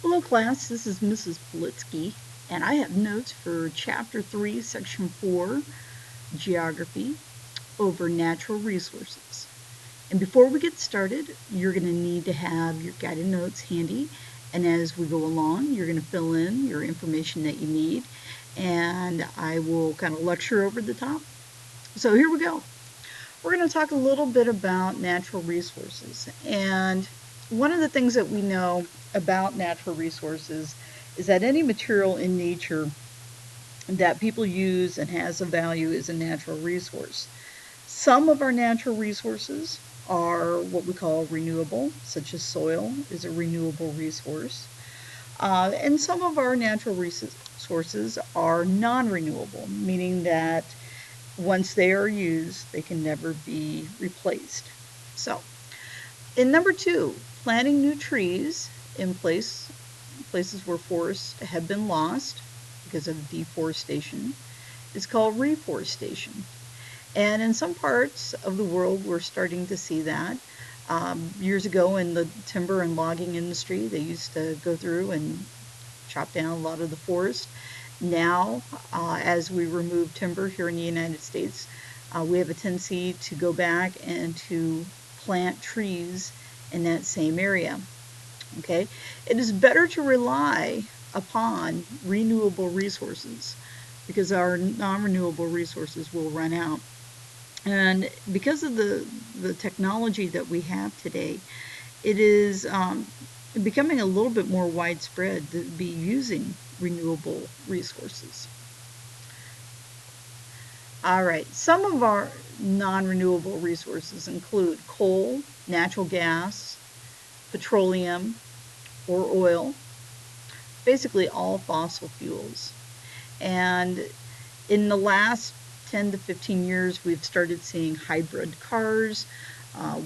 Hello class, this is Mrs. Politsky, and I have notes for Chapter 3, Section 4, Geography, over natural resources. And before we get started, you're going to need to have your guided notes handy, and as we go along, you're going to fill in your information that you need, and I will kind of lecture over the top. So here we go. We're going to talk a little bit about natural resources. And one of the things that we know about natural resources is that any material in nature that people use and has a value is a natural resource. Some of our natural resources are what we call renewable, such as soil is a renewable resource. And some of our natural resources are non-renewable, meaning that once they are used, they can never be replaced. So, in number 2, planting new trees in places where forests have been lost because of deforestation is called reforestation. And in some parts of the world, we're starting to see that. Years ago in the timber and logging industry, they used to go through and chop down a lot of the forest. Now, as we remove timber here in the United States, we have a tendency to go back and to plant trees in that same area. Okay, it is better to rely upon renewable resources because our non-renewable resources will run out. And because of the technology that we have today, it is becoming a little bit more widespread to be using renewable resources. All right, some of our non-renewable resources include coal, natural gas, petroleum, or oil, basically all fossil fuels. And in the last 10 to 15 years, we've started seeing hybrid cars.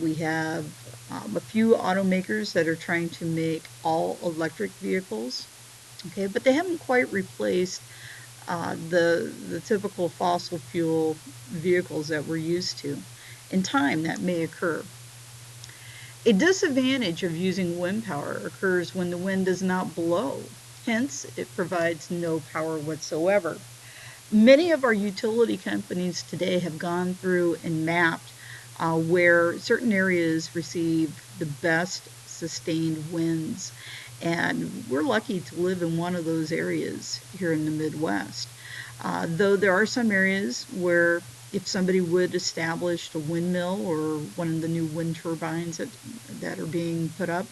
We have a few automakers that are trying to make all electric vehicles, okay, but they haven't quite replaced the typical fossil fuel vehicles that we're used to. In time, that may occur. A disadvantage of using wind power occurs when the wind does not blow. Hence, it provides no power whatsoever. Many of our utility companies today have gone through and mapped where certain areas receive the best sustained winds. And we're lucky to live in one of those areas here in the Midwest. Though there are some areas where if somebody would establish a windmill or one of the new wind turbines that are being put up,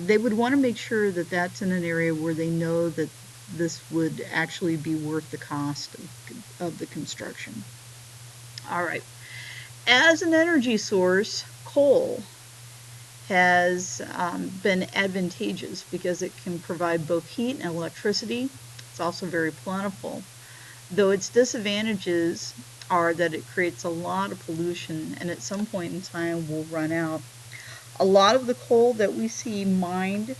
they would want to make sure that that's in an area where they know that this would actually be worth the cost of the construction. All right. As an energy source, coal has been advantageous because it can provide both heat and electricity. It's also very plentiful, though its disadvantages are that it creates a lot of pollution and at some point in time will run out. A lot of the coal that we see mined,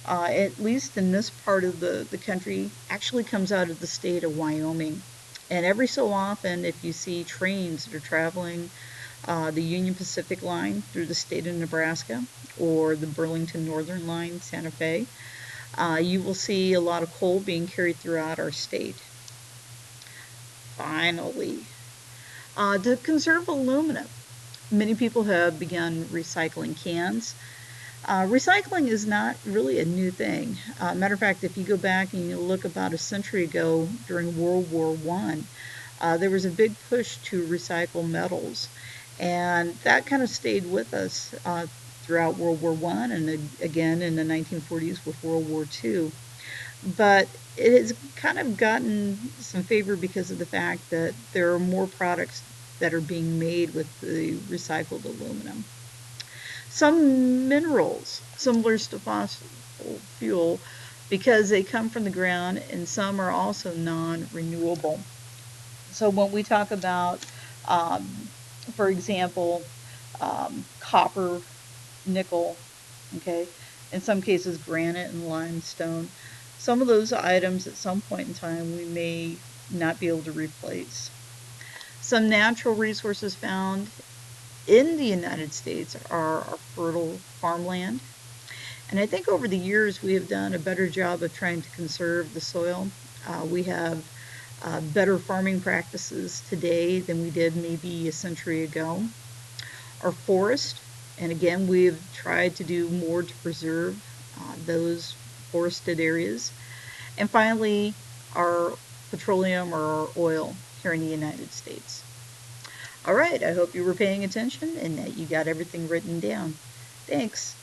at least in this part of the country, actually comes out of the state of Wyoming. And every so often, if you see trains that are traveling the Union Pacific line through the state of Nebraska or the Burlington Northern line, Santa Fe, you will see a lot of coal being carried throughout our state. Finally, to conserve aluminum, many people have begun recycling cans. Recycling is not really a new thing. Matter of fact, if you go back and you look about a century ago during World War I, there was a big push to recycle metals. And that kind of stayed with us throughout World War I and again in the 1940s with World War II. But it has kind of gotten some favor because of the fact that there are more products that are being made with the recycled aluminum. Some minerals, similar to fossil fuel, because they come from the ground, and some are also non-renewable. So when we talk about, um, for example, copper, nickel, okay, in some cases granite and limestone, some of those items at some point in time we may not be able to replace. Some natural resources found in the United States are fertile farmland. And I think over the years we have done a better job of trying to conserve the soil. We have better farming practices today than we did maybe a century ago. Our forest, and again, we've tried to do more to preserve those forested areas. And finally, our petroleum or our oil here in the United States. All right, I hope you were paying attention and that you got everything written down. Thanks.